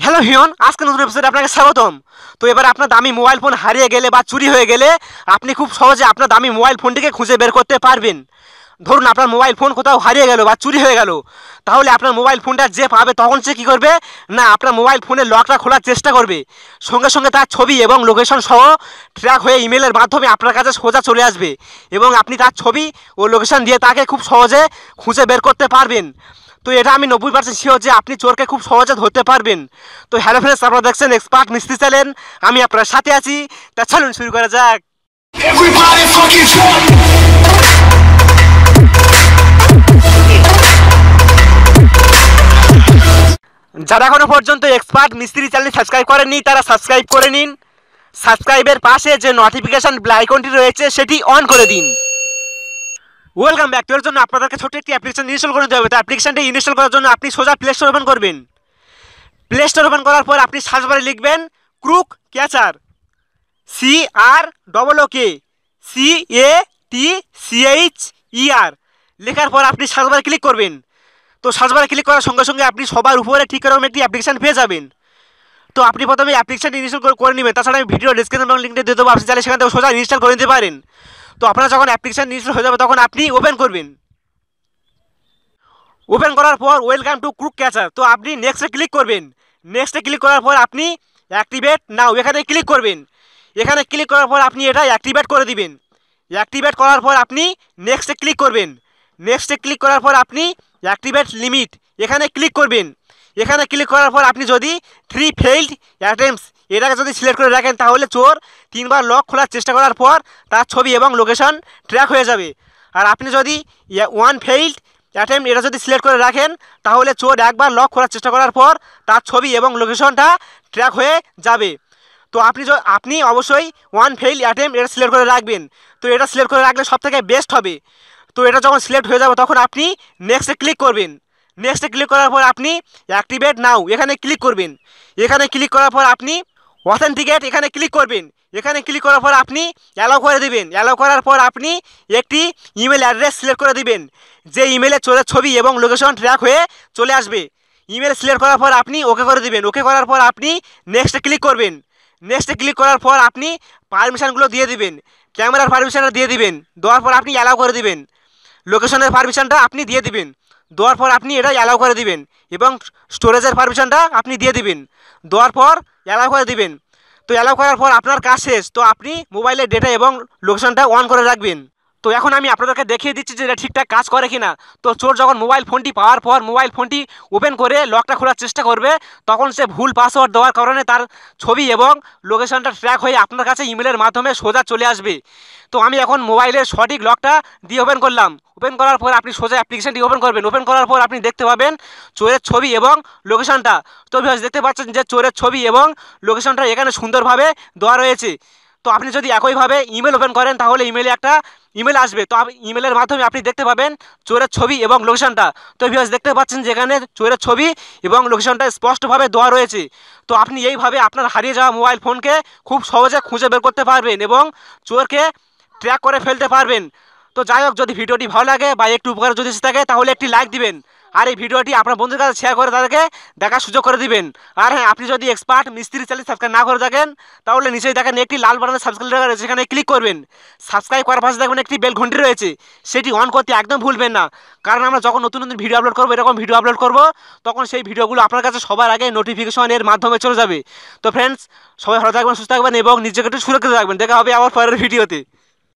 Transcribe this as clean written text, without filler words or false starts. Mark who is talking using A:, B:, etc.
A: Hello Hiyon, আজকে নতুন এপিসোডে আপনাকে স্বাগতম। তো এবার আপনার দামি মোবাইল ফোন হারিয়ে গেলে বা চুরি হয়ে গেলে আপনি খুব সহজে আপনার দামি মোবাইল ফোনটিকে খুঁজে বের করতে পারবেন। ধরুন আপনার মোবাইল ফোন কোথাও হারিয়ে গেল বা চুরি হয়ে গেল, তাহলে আপনার মোবাইল ফোনটা যে পাবে তখন সে কী করবে না, আপনার মোবাইল ফোনের লকটা খোলার চেষ্টা করবে। সঙ্গে সঙ্গে তার ছবি এবং লোকেশন সহ ট্র্যাক হয়ে ইমেলের মাধ্যমে আপনার কাছে সোজা চলে আসবে এবং আপনি তার ছবি ও লোকেশন দিয়ে তাকে খুব সহজে খুঁজে বের করতে পারবেন। তো এটা আমি 90% শিওর যে আপনি চোরকে খুব সহজে ধরতে পারবেন। তো হ্যালো ফ্রেন্ডস, আপনারা দেখছেন এক্সপার্ট মিস্ত্রি চ্যানেল, আমি আপনার সাথে আছি। তা চলুন শুরু করা যাক। যারা এখনো পর্যন্ত এক্সপার্ট মিস্ত্রি চ্যানেল সাবস্ক্রাইব করেননি তারা সাবস্ক্রাইব করে নিন। সাবস্ক্রাইবের পাশে যে নোটিফিকেশন আইকনটি রয়েছে সেটি অন করে দিন। Welcome back. এর জন্য আপনাদেরকে ছোট্ট একটি অ্যাপ্লিকেশন ইনস্টল করে দিতে হবে। তো অ্যাপ্লিকেশনটি ইনস্টল করার জন্য আপনি সোজা প্লে স্টোর ওপেন করবেন। প্লে স্টোর ওপেন করার পর আপনি সার্চ বারে লিখবেন ক্রুক ক্যাচার, CRCATCHER। লেখার পর আপনি সার্চ বারে ক্লিক করবেন। তো সার্চ বারে ক্লিক করার সঙ্গে সঙ্গে আপনি সবার উপরে ঠিক এরকম একটি অ্যাপ্লিকেশন পেয়ে যাবেন। তো আপনি প্রথমে অ্যাপ্লিকেশনটি ইনস্টল করে নেবেন। তাছাড়া আমি ভিডিও ডিসক্রিপশন লিঙ্কটা দিয়ে দেবো, আপনি চাইলে সেখান থেকে সোজা ইনস্টল করে নিতে পারেন। তো আপনারা যখন অ্যাপ্লিকেশন ইনস্টল হয়ে যাবে তখন আপনি ওপেন করবেন। ওপেন করার পর ওয়েলকাম টু ক্রুক ক্যাচার, তো আপনি নেক্সটে ক্লিক করবেন। নেক্সটে ক্লিক করার পর আপনি অ্যাক্টিভেট নাও এখানে ক্লিক করবেন। এখানে ক্লিক করার পর আপনি এটা অ্যাক্টিভেট করে দিবেন। অ্যাক্টিভেট করার পর আপনি নেক্সটে ক্লিক করবেন। নেক্সটে ক্লিক করার পর আপনি অ্যাক্টিভেট লিমিট এখানে ক্লিক করবেন। এখানে ক্লিক করার পর আপনি যদি 3 ফেইল্ড অ্যাটেম্পটস এটাকে যদি সিলেক্ট করে রাখেন তাহলে চোর 3বার লক খোলার চেষ্টা করার পর তার ছবি এবং লোকেশন ট্র্যাক হয়ে যাবে। আর আপনি যদি 1 ফেইল্ড অ্যাটেম্পট এটা যদি সিলেক্ট করে রাখেন তাহলে চোর একবার লক খোলার চেষ্টা করার পর তার ছবি এবং লোকেশনটা ট্র্যাক হয়ে যাবে। তো আপনি অবশ্যই 1 ফেইল অ্যাটেম্পট এটা সিলেক্ট করে রাখবেন। তো এটা সিলেক্ট করে রাখলে সবথেকে বেস্ট হবে। তো এটা যখন সিলেক্ট হয়ে যাবে তখন আপনি নেক্সটে ক্লিক করবেন। নেক্সটে ক্লিক করার পর আপনি অ্যাক্টিভেট নাও এখানে ক্লিক করবেন। এখানে ক্লিক করার পর আপনি অথেন্টিকেট এখানে ক্লিক করবেন। এখানে ক্লিক করার পর আপনি অ্যালাউ করে দেবেন। অ্যালাউ করার পর আপনি একটি ইমেল অ্যাড্রেস সিলেক্ট করে দিবেন, যে ইমেলে চোরের ছবি এবং লোকেশন ট্র্যাক হয়ে চলে আসবে। ইমেল সিলেক্ট করার পর আপনি ওকে করে দিবেন। ওকে করার পর আপনি নেক্সটে ক্লিক করবেন। নেক্সটে ক্লিক করার পর আপনি পারমিশনগুলো দিয়ে দিবেন। ক্যামেরার পারমিশনটা দিয়ে দিবেন। দেওয়ার পর আপনি অ্যালাউ করে দিবেন। লোকেশনের পারমিশনটা আপনি দিয়ে দিবেন। দেওয়ার পর আপনি এটা অ্যালাউ করে দিবেন এবং স্টোরেজের পারমিশনটা আপনি দিয়ে দিবেন। দেওয়ার পর অ্যালাউ করে দিবেন। তো অ্যালাউ করার পর আপনার কাজ শেষ। তো আপনি মোবাইলের ডেটা এবং লোকেশনটা অন করে রাখবেন। তো এখন আমি আপনাদেরকে দেখিয়ে দিচ্ছি যে এটা ঠিকঠাক কাজ করে কিনা। তো চোর যখন মোবাইল ফোনটি পাওয়ার পর মোবাইল ফোনটি ওপেন করে লকটা খোলার চেষ্টা করবে তখন সে ভুল পাসওয়ার্ড দেওয়ার কারণে তার ছবি এবং লোকেশনটা ট্র্যাক হয়ে আপনার কাছে ইমেলের মাধ্যমে সোজা চলে আসবে। তো আমি এখন মোবাইলের সঠিক লকটা দিয়ে ওপেন করলাম। ওপেন করার পর আপনি সোজা অ্যাপ্লিকেশনটি ওপেন করবেন। ওপেন করার পর আপনি দেখতে পাবেন চোরের ছবি এবং লোকেশনটা। তো দেখতে পাচ্ছেন যে চোরের ছবি এবং লোকেশনটা এখানে সুন্দরভাবে দেওয়া রয়েছে। তো আপনি যদি একইভাবে ইমেল ওপেন করেন তাহলে ইমেলে একটা ইমেল আসবে। তো ইমেলের মাধ্যমে আপনি দেখতে পাবেন চোরের ছবি এবং লোকেশনটা। তো দেখতে পাচ্ছেন যেখানে চোরের ছবি এবং লোকেশনটা স্পষ্টভাবে দেওয়া রয়েছে। তো আপনি এইভাবে আপনার হারিয়ে যাওয়া মোবাইল ফোনকে খুব সহজে খুঁজে বের করতে পারবেন এবং চোরকে ট্র্যাক করে ফেলতে পারবেন। তো যাই হোক, যদি ভিডিওটি ভালো লাগে বা একটু উপকার যদি থাকে তাহলে একটি লাইক দিবেন। আর এই ভিডিওটি আপনার বন্ধুদের কাছে শেয়ার করে তাদেরকে দেখার সুযোগ করে দিবেন। আর হ্যাঁ, আপনি যদি এক্সপার্ট মিস্ত্রি চ্যানেল সাবস্ক্রাইব না করে থাকেন তাহলে নিচেই দেখেন একটি লাল বাটনে সাবস্ক্রাইব রয়েছে, সেখানে ক্লিক করবেন। সাবস্ক্রাইব করার পাশে দেখবেন একটি বেল ঘন্টি রয়েছে, সেটি অন করতে একদম ভুলবেন না। কারণ আমরা যখন নতুন নতুন ভিডিও আপলোড করবো, এরকম ভিডিও আপলোড করবো, তখন সেই ভিডিওগুলো আপনার কাছে সবার আগে নোটিফিকেশনের মাধ্যমে চলে যাবে। তো ফ্রেন্ডস, সবাই ভালো থাকবেন, সুস্থ থাকবেন এবং নিজেকে একটু সুরক্ষিত রাখবেন। দেখা হবে আবার পরের ভিডিওতে।